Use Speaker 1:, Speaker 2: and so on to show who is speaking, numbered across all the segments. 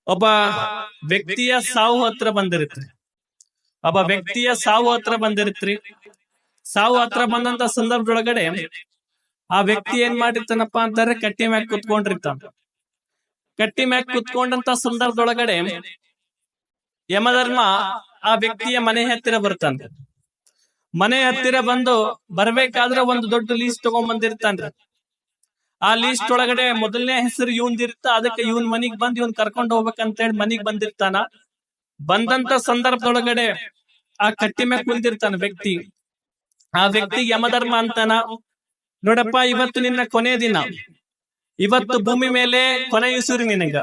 Speaker 1: ಒಬ್ಬ ವ್ಯಕ್ತಿಯ ಸಾವು ಹತ್ರ ಬಂದಿರುತ್ತೆ. ಒಬ್ಬ ವ್ಯಕ್ತಿಯ ಸಾವು ಹತ್ರ ಬಂದಿರ್ತ್ರಿ. ಸಾವು ಹತ್ರ ಬಂದಂತ ಸಂದರ್ಭದೊಳಗಡೆ ಆ ವ್ಯಕ್ತಿ ಏನ್ ಮಾಡಿರ್ತಾನಪ್ಪ ಅಂತಾರೆ, ಕಟ್ಟಿ ಮ್ಯಾಗ ಕುತ್ಕೊಂಡಿರ್ತಾನ. ಕಟ್ಟಿ ಮ್ಯಾಗ ಕುತ್ಕೊಂಡಂತ ಸಂದರ್ಭದೊಳಗಡೆ ಯಮಧರ್ಮ ಆ ವ್ಯಕ್ತಿಯ ಮನೆ ಹತ್ತಿರ ಬರ್ತಾನೆ. ಮನೆ ಹತ್ತಿರ ಬರ್ಬೇಕಾದ್ರೆ ಒಂದು ದೊಡ್ಡ ಲೀಸ್ಟ್ ತಗೊಂಡ್ ಬಂದಿರ್ತಾನ್ರಿ. ಆ ಲೀಸ್ಟ್ ಒಳಗಡೆ ಮೊದಲನೇ ಹೆಸರು ಇವಂದಿರ್ತ. ಅದಕ್ಕೆ ಇವನ್ ಮನಿಗ್ ಬಂದ್ ಇವನ್ ಕರ್ಕೊಂಡ್ ಹೋಗ್ಬೇಕಂತ ಹೇಳಿ ಮನಿಗ್ ಬಂದಿರ್ತಾನ. ಬಂದಂತ ಸಂದರ್ಭದೊಳಗಡೆ ಆ ಕಟ್ಟಿ ಮ್ಯಾಗ ಕುಂದಿರ್ತಾನ ವ್ಯಕ್ತಿ. ಆ ವ್ಯಕ್ತಿಗೆ ಯಮಧರ್ಮ ಅಂತಾನ, ನೋಡಪ್ಪ, ಇವತ್ತು ನಿನ್ನ ಕೊನೆ ದಿನ. ಇವತ್ತು ಭೂಮಿ ಮೇಲೆ ಕೊನೆ ಉಸಿರು ನಿನಗ.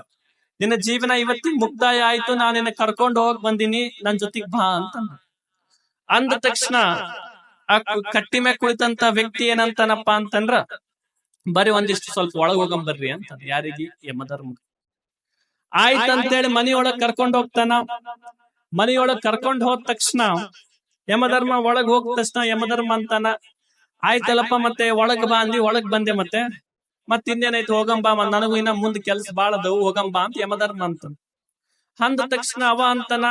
Speaker 1: ನಿನ್ನ ಜೀವನ ಇವತ್ತಿಗೆ ಮುಕ್ತಾಯ ಆಯ್ತು. ನಾನು ನಿನ್ನ ಕರ್ಕೊಂಡು ಹೋಗ್ ಬಂದಿನಿ, ನನ್ ಜೊತೆಗ್ ಬಾ ಅಂತ ಅಂದ ತಕ್ಷಣ ಆ ಕಟ್ಟಿ ಮ್ಯಾಗ ಕುಳಿತಂತ ವ್ಯಕ್ತಿ ಏನಂತಾನಪ್ಪ ಅಂತಂದ್ರ, ಬರೀ ಒಂದಿಷ್ಟು ಸ್ವಲ್ಪ ಒಳಗ್ ಹೋಗಂಬರ್ರಿ ಅಂತ. ಯಾರಿಗೆ? ಯಮಧರ್ಮ. ಆಯ್ತಂತೇಳಿ ಮನಿಯೊಳಗ್ ಕರ್ಕೊಂಡ್ ಹೋಗ್ತಾನ. ಮನಿಯೊಳಗ್ ಕರ್ಕೊಂಡ್ ಹೋದ ತಕ್ಷಣ ಯಮಧರ್ಮ ಒಳಗ್ ಹೋದ ತಕ್ಷಣ ಯಮಧರ್ಮ ಅಂತಾನ, ಆಯ್ತಲ್ಲಪ್ಪ, ಮತ್ತೆ ಒಳಗ್ ಬಾ ಅಂದಿ, ಒಳಗ್ ಬಂದೆ, ಮತ್ತೆ ಇನ್ನೇನಾಯ್ತು, ಹೋಗಂಬಾ, ನನಗೂ ಇನ್ನ ಮುಂದ್ ಕೆಲ್ಸ ಬಾಳ ಅದವು, ಹೋಗಂಬಾ ಅಂತ ಯಮಧರ್ಮ ಅಂತ ಅಂದ ತಕ್ಷಣ ಅವ ಅಂತಾನ,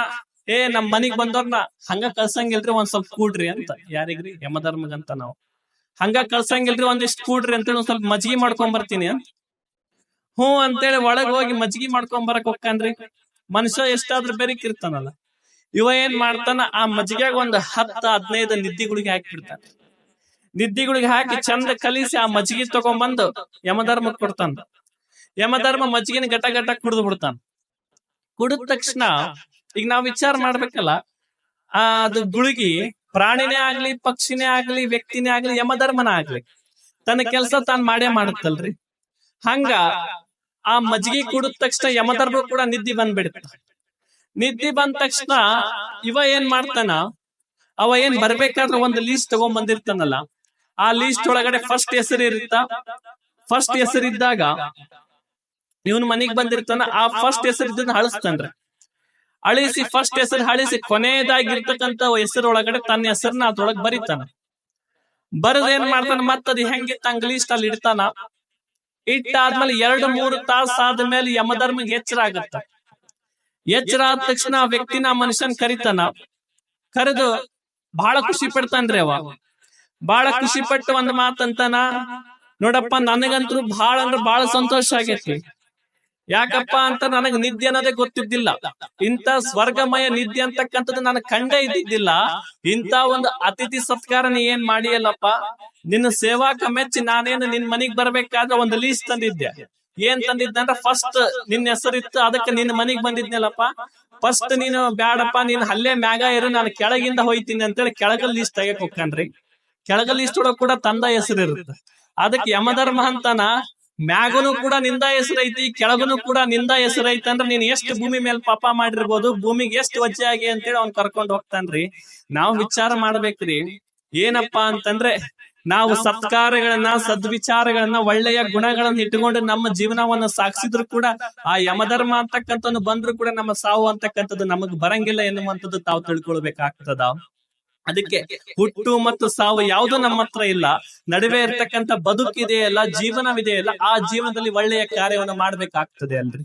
Speaker 1: ನಮ್ ಮನಿಗ್ ಬಂದವ್ರನ್ನ ಹಂಗ ಕಳ್ಸಂಗಿಲ್ರಿ, ಒಂದ್ ಸ್ವಲ್ಪ ಕೂಡ್ರಿ ಅಂತ. ಯಾರಿಗ್ರಿ? ಯಮಧರ್ಮಗಂತ. ನಾವು ಹಂಗ ಕಳ್ಸಂಗಿಲ್ರಿ, ಒಂದಿಷ್ಟು ಕೂಡ್ರಿ ಅಂತೇಳಿ ಒಂದ್ ಸ್ವಲ್ಪ ಮಜ್ಗಿ ಮಾಡ್ಕೊಂಡ್ ಬರ್ತೀನಿ ಅಂತ. ಹ್ಞೂ ಅಂತೇಳಿ ಒಳಗ್ ಹೋಗಿ ಮಜ್ಗಿ ಮಾಡ್ಕೊಂಡ್ ಬರಕ್ ಹೋಗ್ತಾನ್ರಿ. ಮನುಷ್ಯ ಎಷ್ಟಾದ್ರೂ ಬೆರಿಕಿರ್ತಾನಲ್ಲ, ಇವ ಏನ್ ಮಾಡ್ತಾನ, ಆ ಮಜ್ಜಿಗೆಗ ಒಂದ್ 10-15 ನಿದ್ದಿಗಳಿಗೆ ಹಾಕಿಬಿಡ್ತಾನ. ನಿದ್ದಿಗಳಿಗೆ ಹಾಕಿ ಚಂದ ಕಲಿಸಿ ಆ ಮಜ್ಜಿಗೆ ತಗೊಂಡ್ಬಂದು ಯಮಧರ್ಮ ಕೊಡ್ತಾನ. ಯಮಧರ್ಮ ಮಜ್ಜಿಗೆನ ಗಟ ಗಟ ಕುಡಿದು ಬಿಡ್ತಾನ. ಕುಡಿದ ತಕ್ಷಣ ಈಗ ನಾವ್ ವಿಚಾರ ಮಾಡ್ಬೇಕಲ್ಲ, ಅದು ಗುಳಿಗಿ ಪ್ರಾಣಿನೇ ಆಗ್ಲಿ, ಪಕ್ಷಿನೇ ಆಗ್ಲಿ, ವ್ಯಕ್ತಿನೇ ಆಗ್ಲಿ, ಯಮಧರ್ಮನ ಆಗ್ಲಿ, ತನ್ನ ಕೆಲಸ ತಾನ್ ಮಾಡೇ ಮಾಡುತ್ತಲ್ರಿ. ಹಂಗ ಆ ಮಜ್ಜಿಗೆ ಕುಡಿದ ತಕ್ಷಣ ಯಮಧರ್ಮ ಕೂಡ ನಿದ್ದಿ ಬಂದ್ಬಿಡ್ತ. ನಿದ್ದಿ ಬಂದ ತಕ್ಷಣ ಇವ ಏನ್ ಮಾಡ್ತಾನ, ಅವ ಏನ್ ಬರ್ಬೇಕಾದ್ರೆ ಒಂದು ಲೀಸ್ಟ್ ತಗೊಂಡ್ ಬಂದಿರ್ತಾನಲ್ಲ, ಆ ಲೀಸ್ಟ್ ಒಳಗಡೆ ಫಸ್ಟ್ ಹೆಸರು ಇರುತ್ತ. ಫಸ್ಟ್ ಹೆಸರಿದ್ದಾಗ ಇವನ್ ಮನಿಗ್ ಬಂದಿರ್ತಾನ. ಆ ಫಸ್ಟ್ ಹೆಸರಿದ್ದನ್ನ ಅಳಿಸ್ತಾನ್ರಿ. ಅಳಿಸಿ ಫಸ್ಟ್ ಹೆಸರು ಅಳಿಸಿ ಕೊನೆಯದಾಗಿರ್ತಕ್ಕಂತ ಹೆಸರೊಳಗಡೆ ತನ್ನ ಹೆಸರನ್ನ ಅದ್ರೊಳಗ್ ಬರೀತಾನ. ಬರದ್ ಏನ್ ಮಾಡ್ತಾನ, ಮತ್ತದ್ ಹೆಂಗಿತ್ತ ಹಂಗ ಲೀಸ್ಟ್ ಅಲ್ಲಿ ಇಡ್ತಾನ. ಇಟ್ಟಾದ್ಮೇಲೆ 2-3 ತಾಸ ಆದ್ಮೇಲೆ ಯಮಧರ್ಮಿಗೆ ಎಚ್ಚರ ಆಗತ್ತ. ಎಚ್ಚರ ಆದ ತಕ್ಷಣ ಆ ವ್ಯಕ್ತಿನ ಮನುಷ್ಯನ್ ಕರಿತಾನ. ಕರೆದು ಬಹಳ ಖುಷಿ ಪಡ್ತಾನ್ರಿ. ಅವ ಬಹಳ ಖುಷಿ ಪಟ್ಟು ಒಂದ್ ಮಾತಂತಾನ, ನೋಡಪ್ಪ, ನನಗಂತೂ ಬಹಳ ಅಂದ್ರೆ ಬಹಳ ಸಂತೋಷ ಆಗೈತಿ. ಯಾಕಪ್ಪ ಅಂತ, ನನಗ್ ನಿದ್ದೆ ಅನ್ನೋದೇ ಗೊತ್ತಿದ್ದಿಲ್ಲ. ಇಂಥ ಸ್ವರ್ಗಮಯ ನಿದ್ದೆ ಅಂತಕ್ಕಂಥದ್ದು ನನಗ್ ಕಂಡೇ ಇದ್ದಿದ್ದಿಲ್ಲ. ಇಂಥ ಒಂದು ಅತಿಥಿ ಸತ್ಕಾರ ನೀ ಏನ್ ಮಾಡಿಯಲ್ಲಪ್ಪ. ನಿನ್ನ ಸೇವಾಕ ಮೆಚ್ಚಿ ನಾನೇನು ನಿನ್ ಮನಿಗ್ ಬರ್ಬೇಕಾದ್ರೆ ಒಂದು ಲೀಸ್ಟ್ ತಂದಿದ್ದೆ. ಏನ್ ತಂದಿದ್ದೆ ಅಂದ್ರೆ, ಫಸ್ಟ್ ನಿನ್ನ ಹೆಸರಿತ್ತು, ಅದಕ್ಕೆ ನಿನ್ನ ಮನಿಗ್ ಬಂದಿದ್ನಲ್ಲಪ್ಪ. ಫಸ್ಟ್ ನೀನು ಬ್ಯಾಡಪ್ಪ, ನೀನ್ ಅಲ್ಲೇ ಮ್ಯಾಗ ಇರು, ನಾನು ಕೆಳಗಿಂದ ಹೋಯ್ತೀನಿ ಅಂತೇಳಿ ಕೆಳಗಲ್ ಲೀಸ್ಟ್ ತೆಗಕ್ ಹೋಗ್ತಾನ್ರಿ. ಕೆಳಗಲ್ ಲೀಸ್ಟ್ ಒಳಗ್ ಕೂಡ ತಂದ ಹೆಸರು ಇರುತ್ತೆ. ಅದಕ್ಕೆ ಯಮಧರ್ಮ ಅಂತಾನ, ಮ್ಯಾಗನು ಕೂಡ ನಿಂದ ಹೆಸರೈತಿ, ಕೆಳಗನು ಕೂಡ ನಿಂದ ಹೆಸರೈತಿ ಅಂದ್ರೆ ನೀನ್ ಎಷ್ಟು ಭೂಮಿ ಮೇಲೆ ಪಾಪ ಮಾಡಿರ್ಬೋದು, ಭೂಮಿಗೆ ಎಷ್ಟು ವಜ್ಜೆ ಆಗಿ ಅಂತೇಳಿ ಅವ್ನ್ ಕರ್ಕೊಂಡ್ ಹೋಗ್ತಾನ್ರಿ. ನಾವು ವಿಚಾರ ಮಾಡ್ಬೇಕ್ರಿ, ಏನಪ್ಪಾ ಅಂತಂದ್ರೆ, ನಾವು ಸತ್ಕಾರಗಳನ್ನ, ಸದ್ವಿಚಾರಗಳನ್ನ, ಒಳ್ಳೆಯ ಗುಣಗಳನ್ನ ಇಟ್ಟುಕೊಂಡು ನಮ್ಮ ಜೀವನವನ್ನ ಸಾಗಿಸಿದ್ರು ಕೂಡ ಆ ಯಮಧರ್ಮ ಅಂತಕ್ಕಂಥದ್ದು ಬಂದ್ರು ಕೂಡ ನಮ್ಮ ಸಾವು ಅಂತಕ್ಕಂಥದ್ದು ನಮಗ್ ಬರಂಗಿಲ್ಲ ಎನ್ನುವಂಥದ್ದು ತಾವು ತಿಳ್ಕೊಳ್ಬೇಕಾಗ್ತದ. ಅದಕ್ಕೆ ಹುಟ್ಟು ಮತ್ತು ಸಾವು ಯಾವುದು ನಮ್ಮ ಹತ್ರ ಇಲ್ಲ. ನಡುವೆ ಇರ್ತಕ್ಕಂಥ ಬದುಕಿದೆಯಲ್ಲ, ಜೀವನವಿದೆಯಲ್ಲ, ಆ ಜೀವನದಲ್ಲಿ ಒಳ್ಳೆಯ ಕಾರ್ಯವನ್ನು ಮಾಡ್ಬೇಕಾಗ್ತದೆ ಅಲ್ರಿ.